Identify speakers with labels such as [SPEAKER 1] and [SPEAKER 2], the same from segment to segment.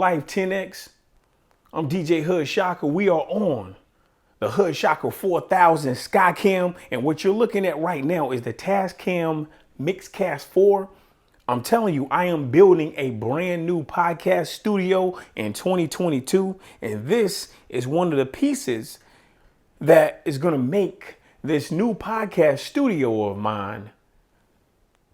[SPEAKER 1] Life 10X. I'm DJ Hood Shocker. We are on the Hood Shocker 4000 Skycam. And what you're looking at right now is the Tascam Mixcast 4. I'm telling you, I am building a brand new podcast studio in 2022. And this is one of the pieces that is going to make this new podcast studio of mine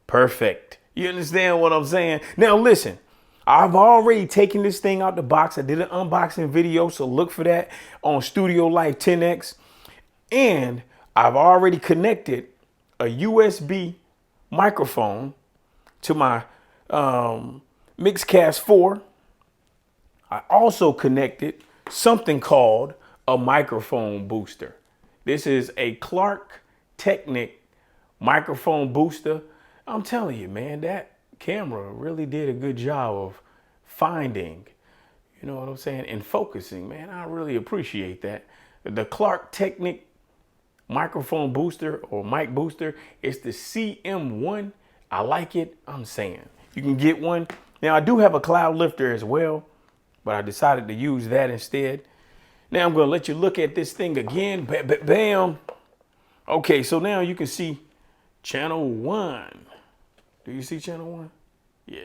[SPEAKER 1] perfect. You understand what I'm saying? Now listen, I've already taken this thing out the box. I did an unboxing video, so look for that on Studio Life 10X. And I've already connected a USB microphone to my Mixcast 4. I also connected something called a microphone booster. This is a Clark Technic microphone booster. I'm telling you, man, that camera really did a good job of finding, you know what I'm saying, and focusing, man. I really appreciate that. The Clark Technic microphone booster or mic booster, it's the CM1. I like it. I'm saying you can get one. Now I do have a cloud lifter as well, but I decided to use that instead. Now I'm going to let you look at this thing again. Bam. Okay, so now you can see channel 1. Do you see channel 1? Yeah.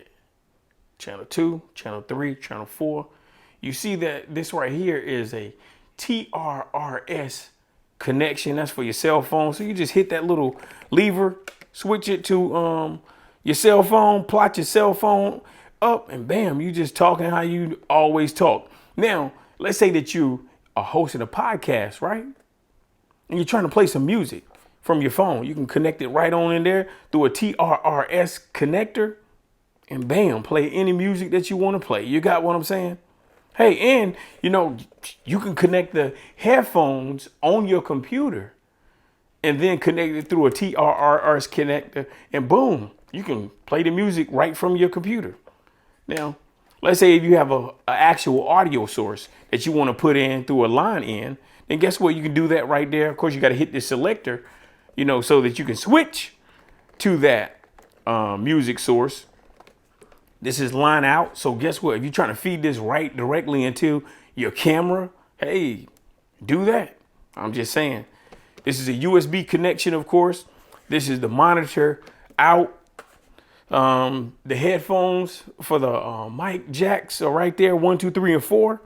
[SPEAKER 1] Channel 2, channel 3, channel 4. You see that this right here is a TRRS connection. That's for your cell phone. So you just hit that little lever, switch it to your cell phone, plot your cell phone up, and bam, you just talking how you always talk. Now, let's say that you are hosting a podcast, right? And you're trying to play some music from your phone. You can connect it right on in there through a TRRS connector and bam, play any music that you want to play. You got what I'm saying? Hey, and you know, you can connect the headphones on your computer and then connect it through a TRRS connector and boom, you can play the music right from your computer. Now, let's say if you have a actual audio source that you want to put in through a line in, then guess what? You can do that right there. Of course, you got to hit the selector, you know, so that you can switch to that music source. This is line out. So guess what? If you're trying to feed this right directly into your camera, hey, do that. I'm just saying. This is a USB connection, of course. This is the monitor out. The headphones for the mic jacks are right there. 1, 2, 3, and 4.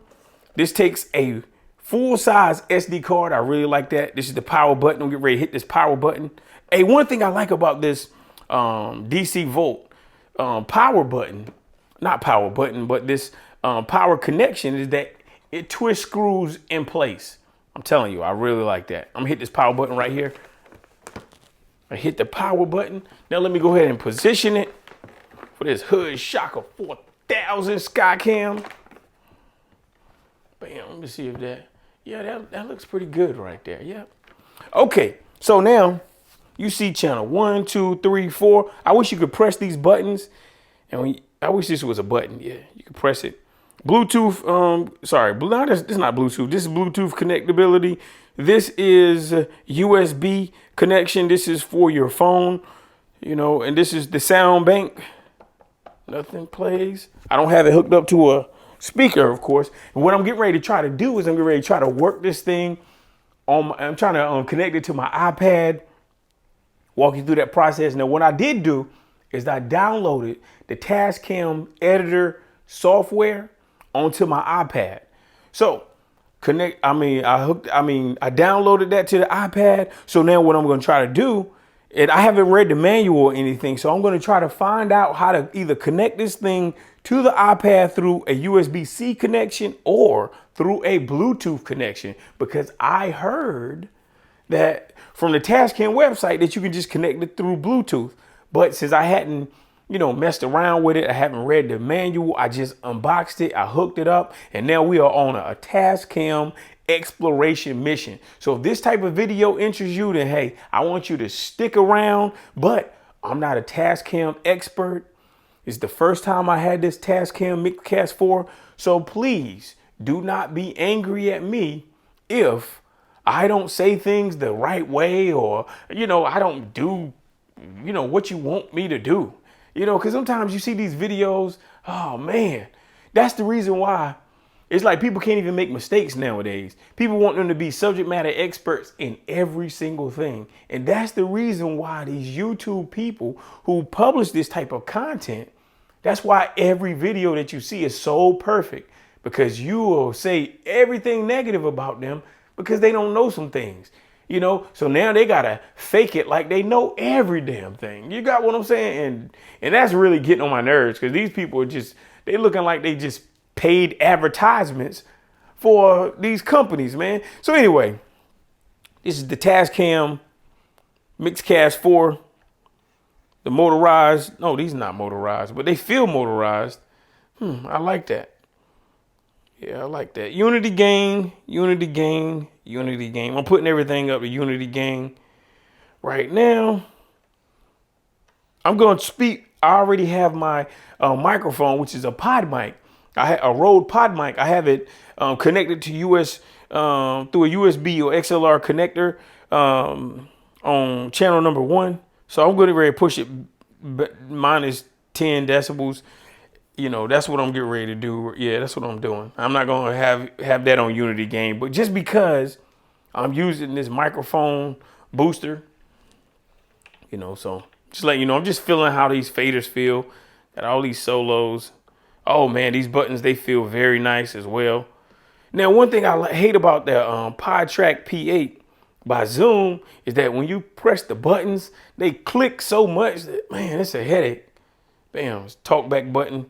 [SPEAKER 1] This takes a full-size SD card. I really like that. This is the power button. I'm getting ready to hit this power button. Hey, one thing I like about this DC Volt power button, not power button, but this power connection is that it twist screws in place. I'm telling you, I really like that. I'm gonna hit this power button right here. I hit the power button. Now let me go ahead and position it for this Hood Shocker 4000 Skycam. Bam, let me see if that, yeah, that looks pretty good right there. Yeah. Okay, so now you see channel 1, 2, 3, 4. I wish you could press these buttons. And I wish this was a button. Yeah, you can press it. Bluetooth, no, this is not Bluetooth. This is Bluetooth connectability. This is USB connection. This is for your phone, you know, and this is the sound bank. Nothing plays. I don't have it hooked up to a speaker, of course. And what I'm getting ready to try to do is I'm getting ready to try to work this thing on I'm trying to connect it to my iPad, walk you through that process. Now, what I did do is I downloaded the Tascam editor software onto my iPad. So I downloaded that to the iPad. So now what I'm going to try to do, and I haven't read the manual or anything, so I'm going to try to find out how to either connect this thing to the iPad through a USB-C connection or through a Bluetooth connection, because I heard that from the Tascam website that you can just connect it through Bluetooth. But since I hadn't, you know, messed around with it, I haven't read the manual, I just unboxed it, I hooked it up, and now we are on a Tascam exploration mission. So if this type of video interests you, then hey, I want you to stick around, but I'm not a Tascam expert. It's the first time I had this Tascam Mixcast 4, so please do not be angry at me if I don't say things the right way, or, you know, I don't do, what you want me to do, because sometimes you see these videos, oh man, That's the reason why it's like people can't even make mistakes nowadays. People want them to be subject matter experts in every single thing. And that's the reason why these YouTube people who publish this type of content, that's why every video that you see is so perfect, because you will say everything negative about them because they don't know some things. So now they gotta fake it like they know every damn thing. You got what I'm saying? And that's really getting on my nerves, because these people are they looking like they just paid advertisements for these companies, man. So anyway, this is the Tascam Mixcast 4. The motorized. No, these are not motorized, but they feel motorized. I like that. Yeah, I like that. Unity gain. I'm putting everything up to Unity gain right now. I'm going to speak. I already have my microphone, which is a pod mic. I had a Rode pod mic. I have it connected to through a USB or XLR connector on channel number 1. So I'm going to push it. Mine is 10 decibels. That's what I'm getting ready to do. Yeah, that's what I'm doing. I'm not going to have that on Unity gain, but just because I'm using this microphone booster, so just let you know, I'm just feeling how these faders feel. Got all these solos. Oh man, these buttons, they feel very nice as well. Now, one thing I hate about the PodTrack P8 by Zoom is that when you press the buttons, they click so much that, man, it's a headache. Bam, it's Talkback button.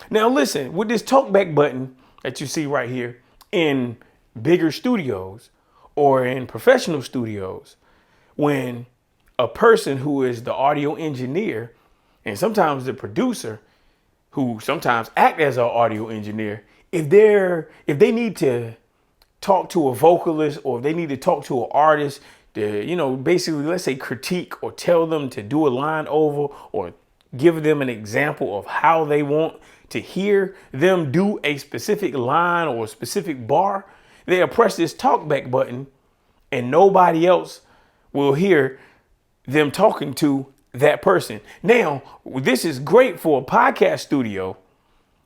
[SPEAKER 1] Now listen, with this Talkback button that you see right here in bigger studios or in professional studios, when a person who is the audio engineer and sometimes the producer, who sometimes act as an audio engineer, if they need to talk to a vocalist, or if they need to talk to an artist to, basically, let's say, critique or tell them to do a line over, or give them an example of how they want to hear them do a specific line or a specific bar, they'll press this Talkback button and nobody else will hear them talking to that person. Now, this is great for a podcast studio,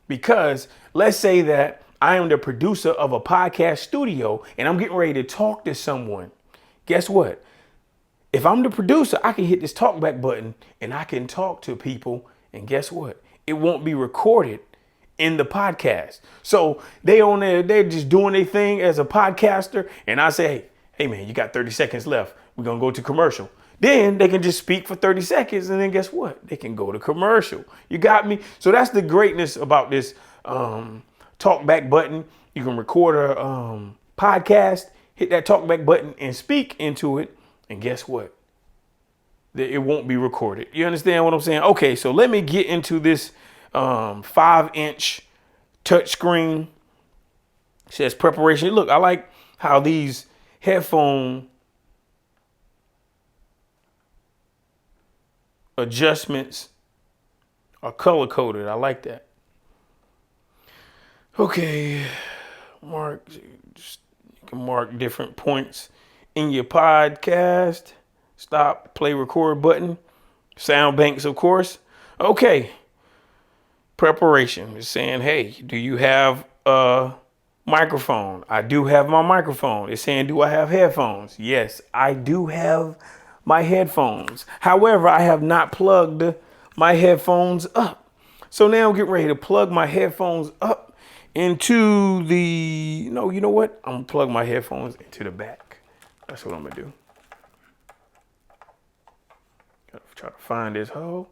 [SPEAKER 1] because let's say that I am the producer of a podcast studio and I'm getting ready to talk to someone. Guess what? If I'm the producer, I can hit this Talkback button and I can talk to people. And guess what? It won't be recorded in the podcast. So they're just doing their thing as a podcaster. And I say, hey man, you got 30 seconds left. We're going to go to commercial. Then they can just speak for 30 seconds. And then guess what? They can go to commercial. You got me? So that's the greatness about this Talkback button. You can record a podcast, hit that Talkback button and speak into it. And guess what? It won't be recorded. You understand what I'm saying? Okay, so let me get into this 5-inch touchscreen. It says preparation. Look, I like how these headphone adjustments are color coded. I like that. Okay, you can mark different points in your podcast. Stop, play, record button. Sound banks, of course. Okay. Preparation is saying, hey, do you have a microphone? I do have my microphone. It's saying, do I have headphones? Yes, I do have my headphones. However, I have not plugged my headphones up. So now I'm getting ready to plug my headphones up into the, no, you know what? I'm gonna plug my headphones into the back. That's what I'm gonna do. Gotta try to find this hole.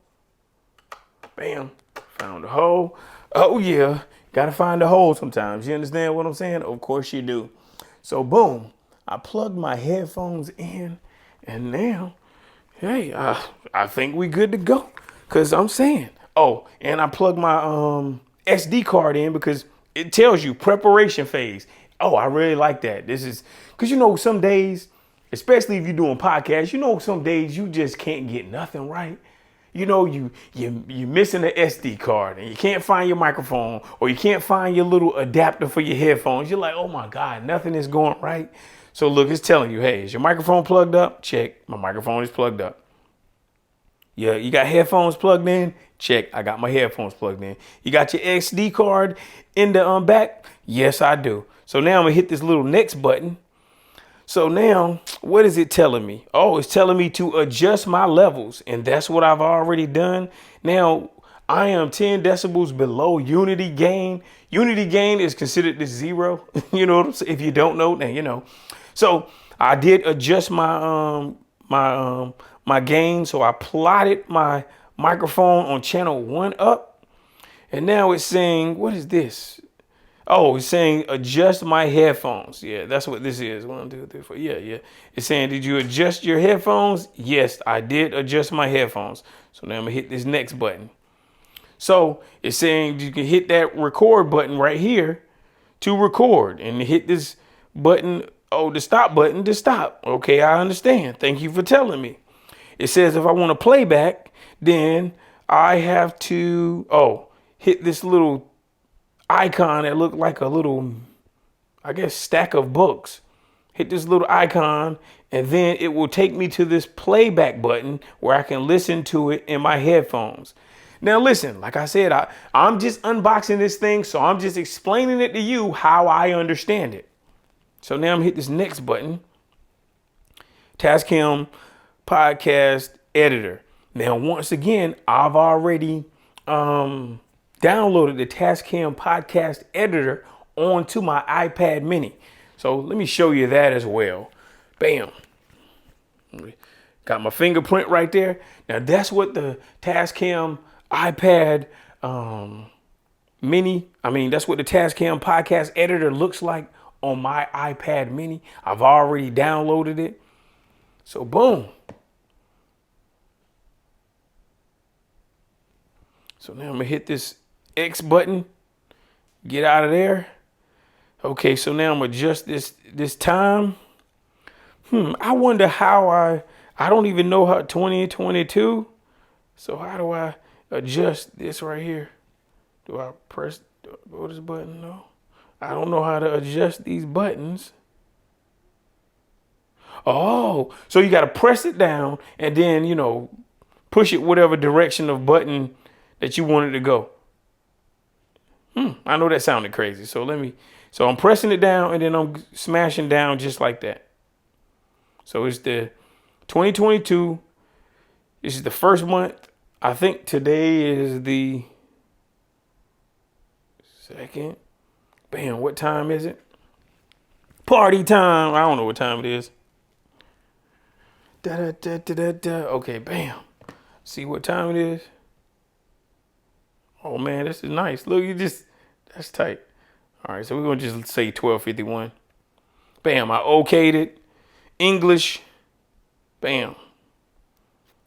[SPEAKER 1] Bam, found the hole. Oh yeah, gotta find the hole sometimes. You understand what I'm saying? Of course you do. So boom, I plugged my headphones in, and now, hey, I think we good to go. Cause I'm saying, oh, and I plugged my SD card in because it tells you preparation phase. Oh, I really like that. This is, cause some days, especially if you're doing podcasts, some days you just can't get nothing right. You're missing the SD card and you can't find your microphone, or you can't find your little adapter for your headphones. You're like, oh my God, nothing is going right. So look, it's telling you, hey, is your microphone plugged up? Check, my microphone is plugged up. Yeah, you got headphones plugged in? Check. I got my headphones plugged in. You got your SD card in the back? Yes, I do. So now I'm gonna hit this little next button. So now, what is it telling me? Oh, it's telling me to adjust my levels, and that's what I've already done. Now, I am 10 decibels below unity gain. Unity gain is considered the zero. You know what I'm saying? If you don't know, now you know. So I did adjust my gain. So I plotted my microphone on channel 1 up, and now it's saying, what is this? Oh, it's saying adjust my headphones. Yeah, that's what this is. 1, 2, 3, 4. Yeah. It's saying, did you adjust your headphones? Yes, I did adjust my headphones. So now I'm gonna hit this next button. So it's saying you can hit that record button right here to record, and hit this button, oh, the stop button to stop. Okay, I understand. Thank you for telling me. It says if I want to play back, then I have to, hit this little icon that looked like a little, I guess, stack of books. Hit this little icon, and then it will take me to this playback button where I can listen to it in my headphones. Now listen, like I said, I'm just unboxing this thing, so I'm just explaining it to you how I understand it. So now I'm hit this next button, Tascam Podcast Editor. Now, once again, I've already downloaded the Tascam Podcast Editor onto my iPad mini. So let me show you that as well. Bam. Got my fingerprint right there. Now that's what the Tascam iPad that's what the Tascam Podcast Editor looks like on my iPad mini. I've already downloaded it. So boom. So now I'm gonna hit this X button, get out of there. Okay, so now I'm gonna adjust this time. I wonder how I don't even know how 2022. So how do I adjust this right here? Do I press go this button? No. I don't know how to adjust these buttons. Oh, so you gotta press it down and then, push it whatever direction of button that you want it to go. I know that sounded crazy. So I'm pressing it down and then I'm smashing down just like that. So it's the 2022. This is the first month. I think today is the second. Bam, what time is it? Party time. I don't know what time it is. Okay, bam. See what time it is? Oh man, this is nice. Look, that's tight. All right, so we're gonna just say 12:51. Bam, I okayed it. English. Bam.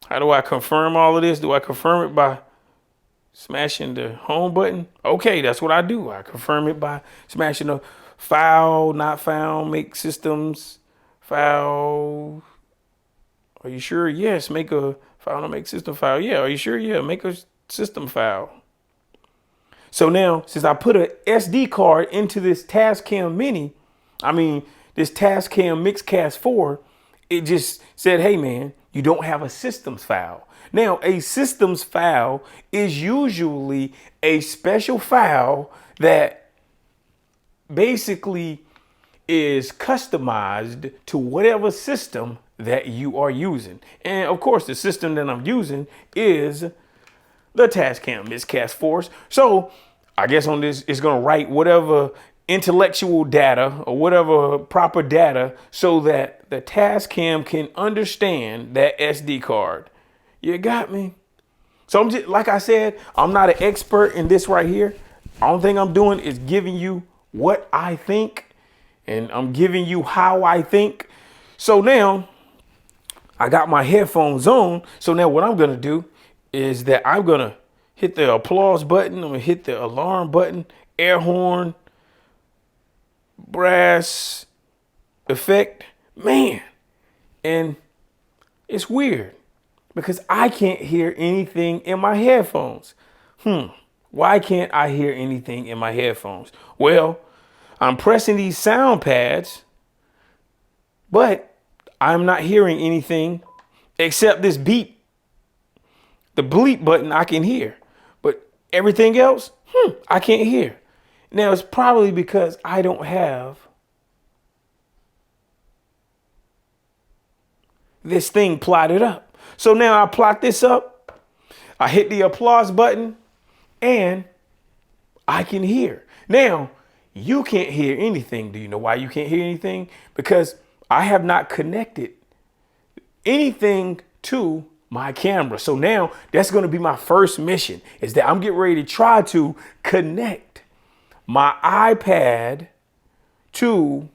[SPEAKER 1] How do I confirm all of this? Do I confirm it by smashing the home button? Okay, that's what I do. I confirm it by smashing the file, not found, make systems, file. Are you sure? Yes, make a file, not make system file. Yeah, are you sure? Yeah, make a system file. So now, since I put a SD card into this Tascam Mini, this Tascam Mixcast 4, it just said, hey man, you don't have a systems file. Now, a systems file is usually a special file that basically is customized to whatever system that you are using. And of course, the system that I'm using is the Tascam Mixcast 4. So I guess on this, it's going to write whatever intellectual data or whatever proper data so that the Tascam can understand that SD card. You got me? So I'm just, like I said, I'm not an expert in this right here. The only thing I'm doing is giving you what I think, and I'm giving you how I think. So now I got my headphones on. So now what I'm going to do is that I'm going to hit the applause button. I'm going to hit the alarm button, air horn, brass effect. Man. And it's weird because I can't hear anything in my headphones. Why can't I hear anything in my headphones? Well, I'm pressing these sound pads, but I'm not hearing anything except this beep. The bleep button I can hear, but everything else, I can't hear. Now it's probably because I don't have this thing plotted up. So now I plot this up, I hit the applause button, and I can hear. Now, you can't hear anything. Do you know why you can't hear anything? Because I have not connected anything to my camera. So now that's going to be my first mission, is that I'm getting ready to try to connect my iPad to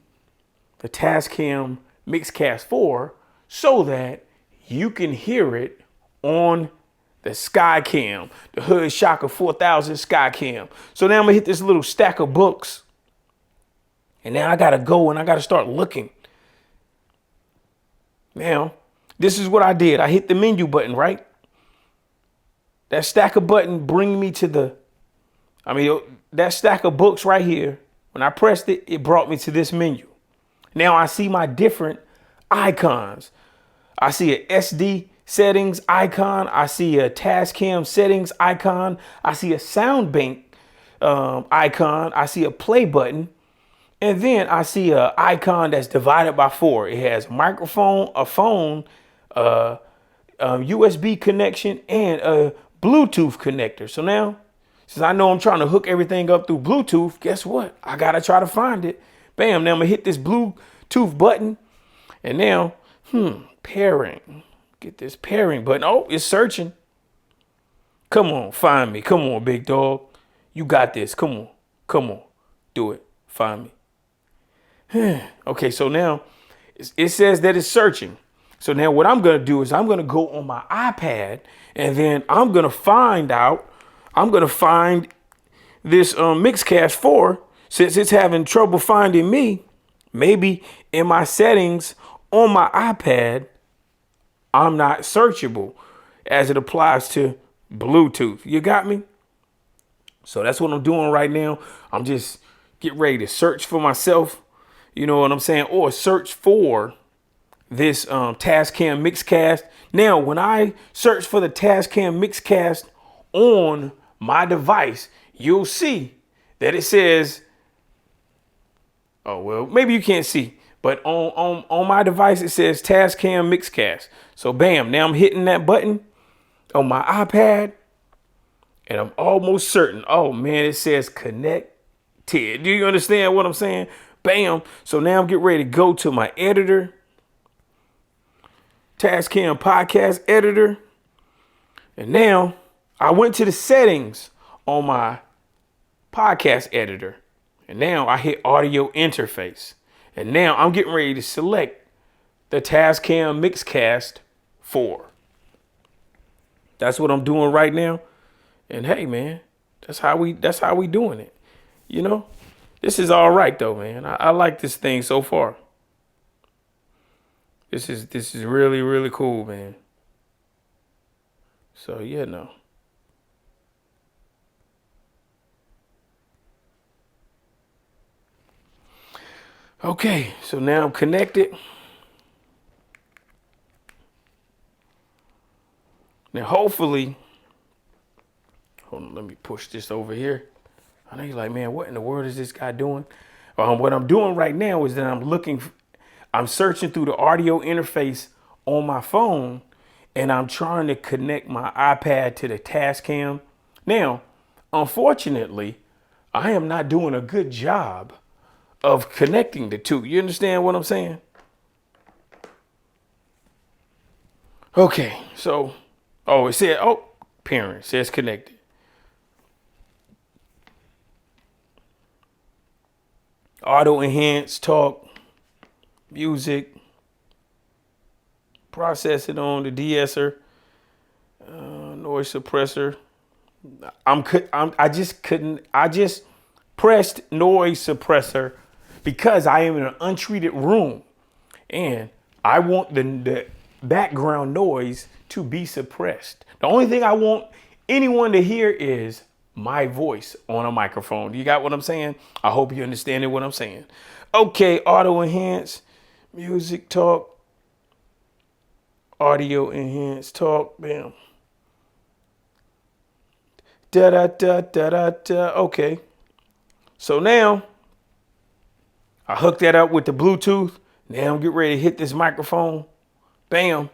[SPEAKER 1] the Tascam Mixcast 4 so that you can hear it on the Skycam, the Hood Shocker 4000 Skycam. So now I'm gonna hit this little stack of books, and now I gotta go and I gotta start looking. Now, this is what I did. I hit the menu button, right? That stack of button bring me to that stack of books right here. When I pressed it, it brought me to this menu. Now I see my different icons. I see a SD settings icon. I see a Tascam settings icon. I see a sound bank icon. I see a play button. And then I see an icon that's divided by 4. It has a microphone, a phone, a USB connection, and a Bluetooth connector. So now, since I know I'm trying to hook everything up through Bluetooth, guess what? I got to try to find it. Bam, now I'm going to hit this Bluetooth button. And now, pairing. Get this pairing button. Oh, it's searching. Come on, find me. Come on, big dog. You got this. Come on. Come on. Do it. Find me. Okay, so now it says that it's searching. So now what I'm going to do is I'm going to go on my iPad, and then I'm going to find this Mixcast 4, since it's having trouble finding me. Maybe in my settings on my iPad, I'm not searchable as it applies to Bluetooth. You got me? So that's what I'm doing right now. I'm just getting ready to search for myself. You know what I'm saying? Or search for this Tascam Mixcast. Now, when I search for the Tascam Mixcast on my device, you'll see that it says, oh, well, maybe you can't see, but on my device, it says Tascam Mixcast. So bam, now I'm hitting that button on my iPad, and I'm almost certain. Oh man, it says connected. Do you understand what I'm saying? Bam. So now I'm getting ready to go to my editor, Tascam podcast editor. And now I went to the settings on my podcast editor. And now I hit audio interface. And now I'm getting ready to select the Tascam Mixcast 4. That's what I'm doing right now. And hey, man, that's how we doing it. You know, this is all right though, man. I like this thing so far. This is really, really cool, man. So yeah, no. Okay, so now I'm connected. Now, hopefully, hold on, let me push this over here. I know you're like, man, what in the world is this guy doing? What I'm doing right now is that I'm searching through the audio interface on my phone, and I'm trying to connect my iPad to the Tascam. Now, unfortunately, I am not doing a good job of connecting the two. You understand what I'm saying? Okay, so, it said, parent says connected. Auto enhance, talk, music, process it on the de-esser, noise suppressor. I just pressed noise suppressor because I am in an untreated room and I want the background noise to be suppressed. The only thing I want anyone to hear is my voice on a microphone. You got what I'm saying? I hope you understand what I'm saying. Okay, auto enhance, music, talk, audio enhance, talk, bam. Da da da da da da. Okay. So now I hooked that up with the Bluetooth. Now I'm getting ready to hit this microphone. Bam.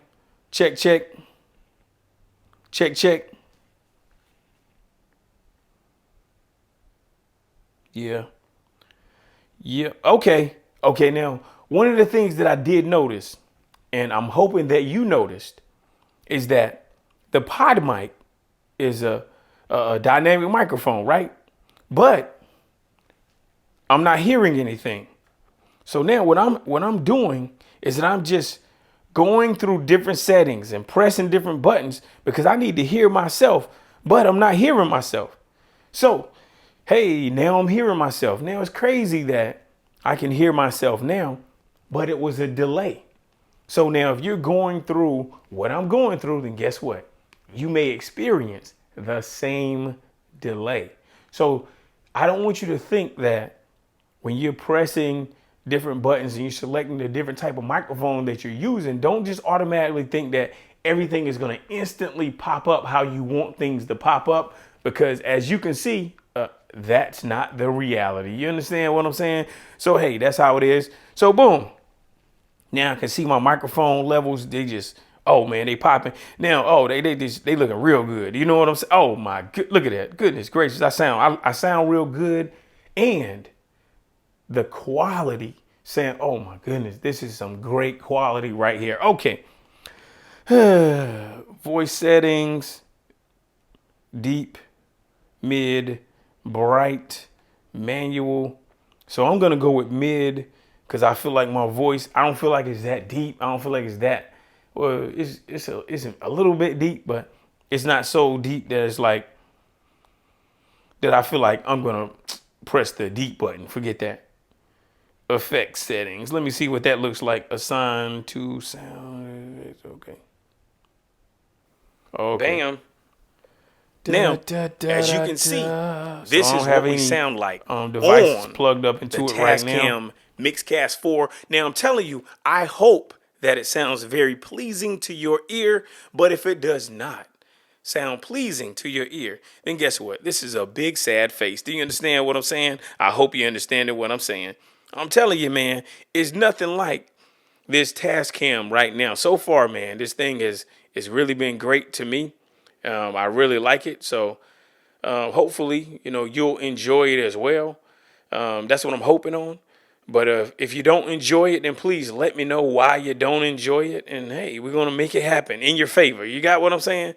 [SPEAKER 1] Check, check. Check, check. Yeah. Yeah. Okay. Okay. Now, one of the things that I did notice, and I'm hoping that you noticed, is that the pod mic is a dynamic microphone, right? But I'm not hearing anything. So now what I'm doing is that I'm just going through different settings and pressing different buttons because I need to hear myself, but I'm not hearing myself. So, hey, now I'm hearing myself. Now it's crazy that I can hear myself now, but it was a delay. So now if you're going through what I'm going through, then guess what? You may experience the same delay. So I don't want you to think that when you're pressing different buttons and you're selecting the different type of microphone that you're using, don't just automatically think that everything is going to instantly pop up how you want things to pop up, because as you can see, that's not the reality. You understand what I'm saying? So, hey, that's how it is. So, boom. Now I can see my microphone levels. They just, oh man, they popping. Now, oh, they looking real good. You know what I'm saying? Oh my, look at that. Goodness gracious. I sound real good. And the quality, saying, oh my goodness, this is some great quality right here. Okay. Voice settings, deep, mid, bright, manual. So I'm going to go with mid because I feel like my voice, I don't feel like it's that deep. I don't feel like it's that, well, it's a little bit deep, but it's not so deep that it's like, that I feel like I'm going to press the deep button. Forget that. Effect settings. Let me see what that looks like. Assign to sound. Okay. Okay. Bam. Now, as you can see, this is what we sound like
[SPEAKER 2] Devices
[SPEAKER 1] plugged up into it right now.
[SPEAKER 2] Tascam Mixcast 4. Now, I'm telling you, I hope that it sounds very pleasing to your ear, but if it does not sound pleasing to your ear, then guess what? This is a big sad face. Do you understand what I'm saying? I hope you understand what I'm saying. I'm telling you, man, it's nothing like this Tascam right now. So far, man, this thing has really been great to me. I really like it. So hopefully, you'll enjoy it as well. That's what I'm hoping on. But if you don't enjoy it, then please let me know why you don't enjoy it. And hey, we're going to make it happen in your favor. You got what I'm saying?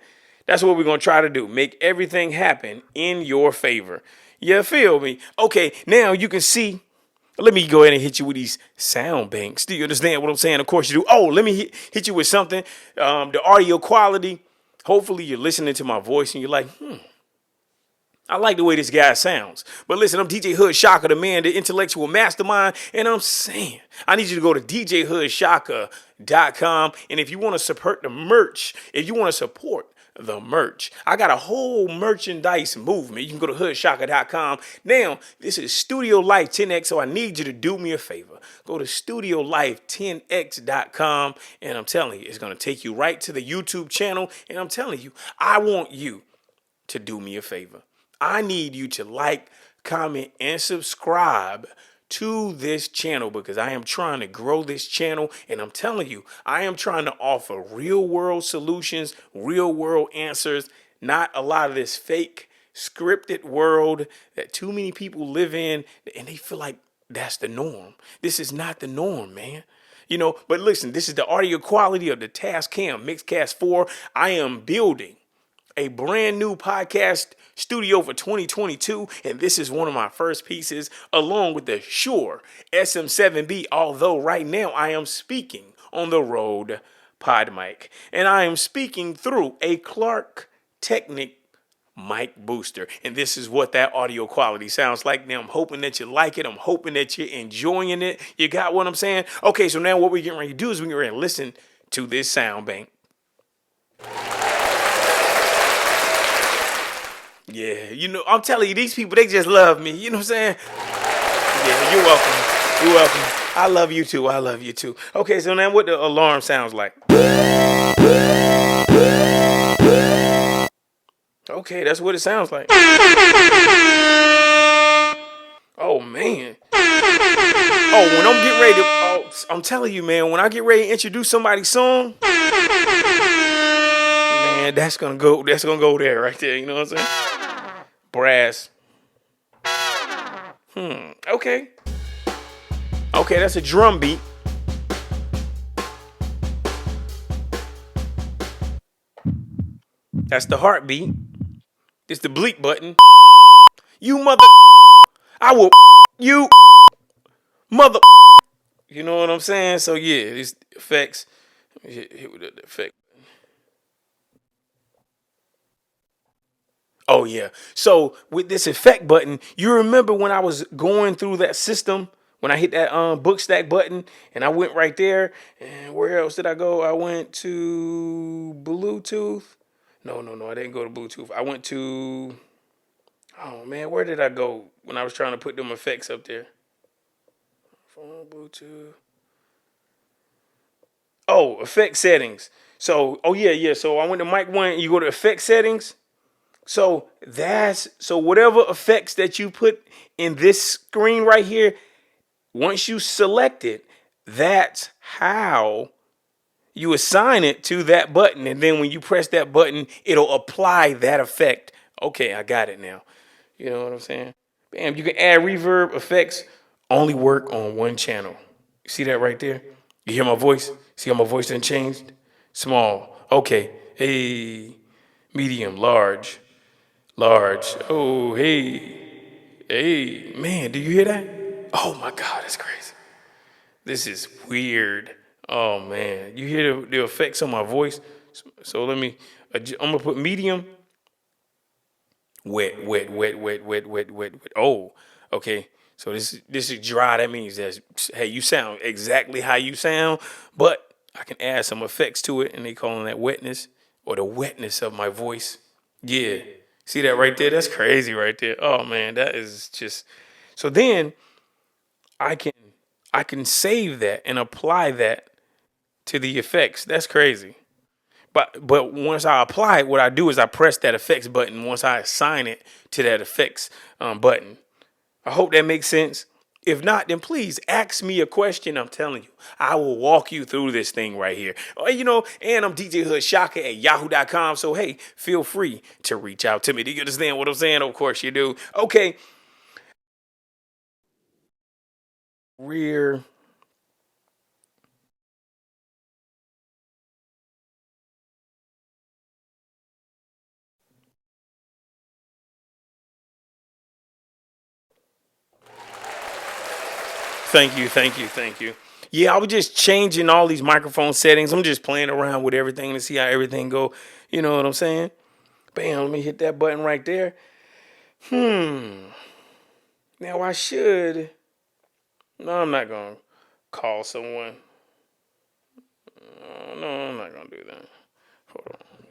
[SPEAKER 2] That's what we're going to try to do. Make everything happen in your favor. You feel me? Okay, now you can see. Let me go ahead and hit you with these sound banks. Do you understand what I'm saying? Of course you do. Oh, let me hit you with something. The audio quality. Hopefully you're listening to my voice and you're like, I like the way this guy sounds. But listen, I'm DJ Hood Shaka, the man, the intellectual mastermind. And I'm saying, I need you to go to djhoodshaka.com. And if you want to support the merch, I got a whole merchandise movement. You can go to hoodshaka.com. Now, this is Studio Life 10X, so I need you to do me a favor. Go to studiolife10x.com, and I'm telling you, it's going to take you right to the YouTube channel. And I'm telling you, I want you to do me a favor. I need you to like, comment, and subscribe to this channel because I am trying to grow this channel, and I'm telling you, I am trying to offer real world solutions, real world answers, not a lot of this fake scripted world that too many people live in and they feel like that's the norm. This is not the norm, man. But listen, this is the audio quality of the Tascam Mixcast 4. I am building a brand new podcast studio for 2022, and this is one of my first pieces, along with the Shure SM7B, although right now I am speaking on the Rode Pod mic, and I am speaking through a Clark Technic mic booster, and this is what that audio quality sounds like. Now I'm hoping that you like it. I'm hoping that you're enjoying it. You got what I'm saying? Okay, so now what we're getting ready to do is we're getting ready to listen to this sound bank. Yeah, I'm telling you, these people, they just love me. You know what I'm saying? Yeah, you're welcome. You're welcome. I love you too. I love you too. Okay, so now what the alarm sounds like. Okay, that's what it sounds like. Oh man. Oh, when I'm getting ready to, oh, I'm telling you, man, when I get ready to introduce somebody's song, man, that's gonna go there right there. You know what I'm saying? Brass. Okay. Okay, that's a drum beat. That's the heartbeat. It's the bleep button. You mother. I will. You mother. You know what I'm saying? So yeah, these effects. Hit with the effect. Oh yeah. So with this effect button, you remember when I was going through that system when I hit that book stack button and I went right there. And where else did I go? I went to Bluetooth. No, I didn't go to Bluetooth. I went to, oh man, where did I go when I was trying to put them effects up there? Phone Bluetooth. Oh, effect settings. So, oh yeah. So I went to mic one. You go to effect settings. So whatever effects that you put in this screen right here, once you select it, that's how you assign it to that button. And then when you press that button, it'll apply that effect. Okay, I got it now. You know what I'm saying? Bam, you can add reverb effects, only work on one channel. You see that right there? You hear my voice? See how my voice done changed? Small. Okay. Hey. Medium, large. Large. Oh, hey. Hey. Man, do you hear that? Oh my God, that's crazy. This is weird. Oh man. You hear the effects on my voice? So let me, I'm gonna put medium. Wet. Oh, okay. So this is dry. That means that, hey, you sound exactly how you sound, but I can add some effects to it, and they calling that wetness or the wetness of my voice. Yeah. See that right there? That's crazy right there. Oh man, that is just. So then I can I can save that and apply that to the effects. That's crazy. But once I apply it, what I do is I press that effects button once I assign it to that effects button. I hope that makes sense. If not, then please ask me a question. I'm telling you, I will walk you through this thing right here. And I'm DJ Hood Shaka at yahoo.com. So, hey, feel free to reach out to me. Do you understand what I'm saying? Of course you do. Okay. Rear. Thank you. Yeah, I was just changing all these microphone settings. I'm just playing around with everything to see how everything go. You know what I'm saying? Bam, let me hit that button right there. Now I should. No, I'm not going to call someone. No, I'm not going to do that. Hold on. Let me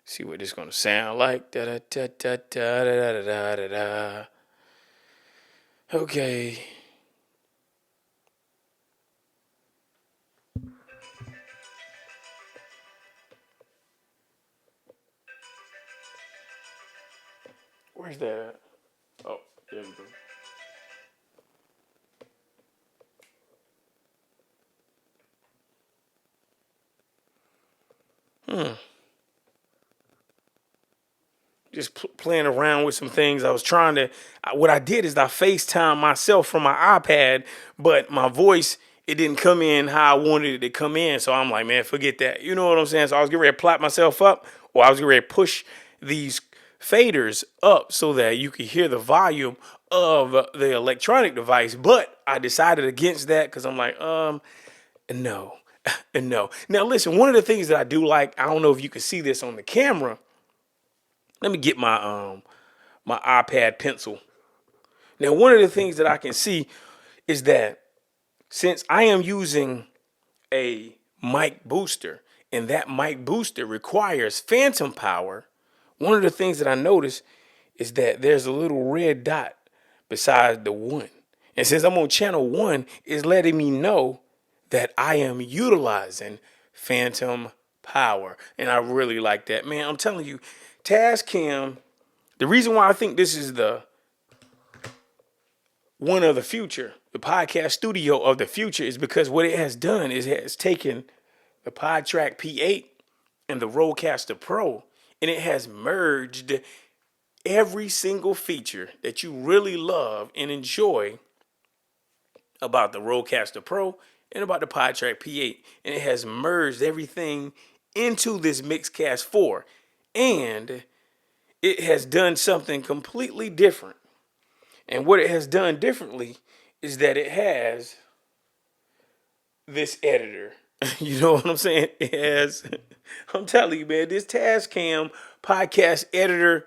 [SPEAKER 2] see what this going to sound like. Da da da da da da da da da. Okay. Where's that at? Oh, there we go. Just playing around with some things. I was trying to. What I did is I FaceTime myself from my iPad, but my voice it didn't come in how I wanted it to come in. So I'm like, man, forget that. You know what I'm saying? So I was getting ready to plot myself up, or I was getting ready to push these faders up so that you could hear the volume of the electronic device. But I decided against that because I'm like, no, no. Now listen, one of the things that I do like, I don't know if you can see this on the camera. Let me get my iPad pencil. Now, one of the things that I can see is that since I am using a mic booster and that mic booster requires phantom power, one of the things that I notice is that there's a little red dot beside the one. And since I'm on channel one, it's letting me know that I am utilizing phantom power. And I really like that. Man, I'm telling you, Tascam, the reason why I think this is the one of the future, the podcast studio of the future, is because what it has done is it has taken the PodTrack P8 and the Rodecaster Pro, and it has merged every single feature that you really love and enjoy about the Rodecaster Pro and about the PodTrack P8, and it has merged everything into this Mixcast 4, and it has done something completely different. And what it has done differently is that it has this editor. You know what I'm saying? It has, I'm telling you, man, this Tascam podcast editor.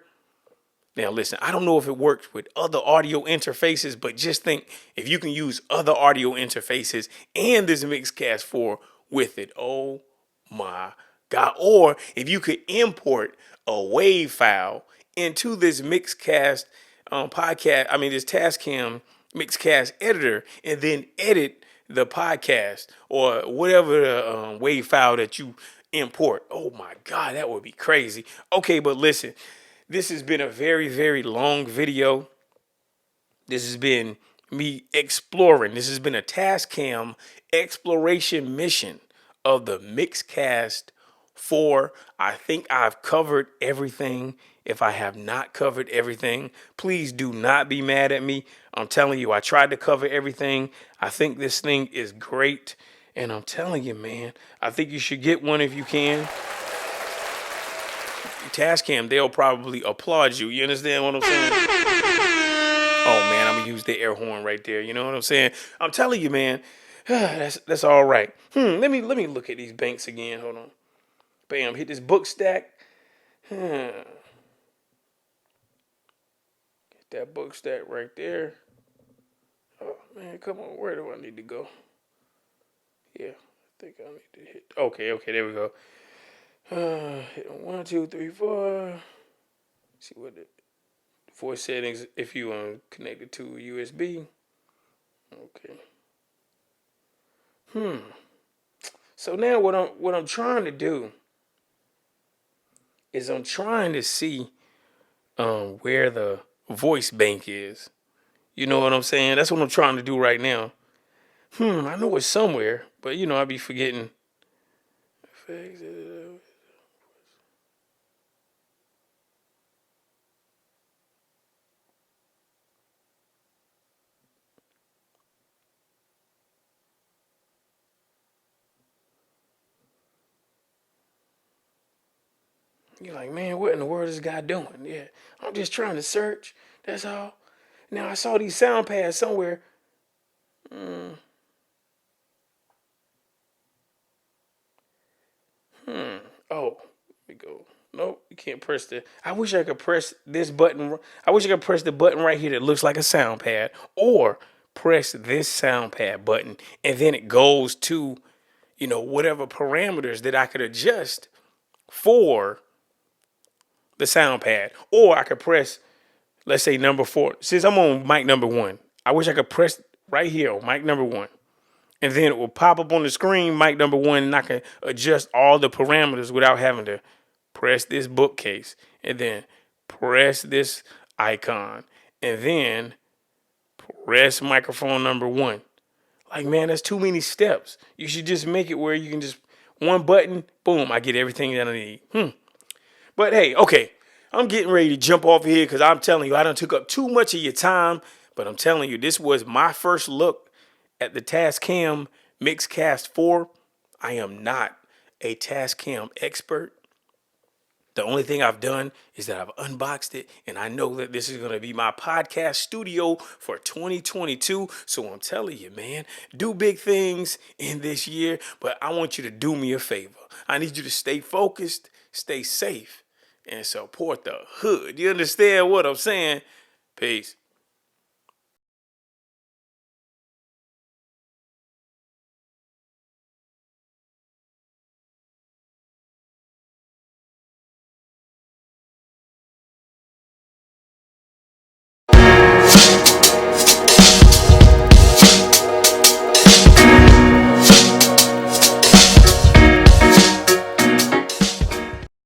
[SPEAKER 2] Now, listen, I don't know if it works with other audio interfaces, but just think if you can use other audio interfaces and this Mixcast 4 with it. Oh my God. Or if you could import a WAV file into this Mixcast this Tascam Mixcast editor, and then edit the podcast or whatever the WAV file that you import. Oh my God, that would be crazy. Okay, but listen, this has been a very, very long video. This has been me exploring. This has been a Tascam exploration mission of the Mixcast 4. I think I've covered everything. If I have not covered everything, please do not be mad at me. I'm telling you, I tried to cover everything. I think this thing is great. And I'm telling you, man, I think you should get one if you can. Tascam, they'll probably applaud you. You understand what I'm saying? Oh man, I'm gonna use the air horn right there. You know what I'm saying? I'm telling you, man, that's all right. Let me look at these banks again. Hold on. Bam, hit this book stack. Get that book stack right there. Oh man, come on, where do I need to go? Yeah, I think I need to hit. Okay, there we go. Hit 1, 2, 3, 4. See what the voice settings if you connect it to USB. Okay. So now what I'm trying to do is I'm trying to see where the voice bank is. You know what I'm saying? That's what I'm trying to do right now. I know it's somewhere, but I be forgetting. You're like, man, what in the world is this guy doing? Yeah, I'm just trying to search. That's all. Now I saw these sound pads somewhere. Oh, let me go. Nope, you can't press the. I wish I could press this button. I wish I could press the button right here that looks like a sound pad, or press this sound pad button, and then it goes to, whatever parameters that I could adjust for the sound pad. Or I could press, let's say number 4. Since I'm on mic number 1, I wish I could press right here on mic number 1. And then it will pop up on the screen, mic number 1, and I can adjust all the parameters without having to press this bookcase and then press this icon and then press microphone number 1. Like, man, that's too many steps. You should just make it where you can just one button, boom, I get everything that I need. But hey, okay, I'm getting ready to jump off here because I'm telling you, I done took up too much of your time. But I'm telling you, this was my first look at the Tascam Mixcast 4. I am not a Tascam expert. The only thing I've done is that I've unboxed it, and I know that this is going to be my podcast studio for 2022. So I'm telling you, man, do big things in this year, but I want you to do me a favor. I need you to stay focused, stay safe, and support the hood. You understand what I'm saying? Peace.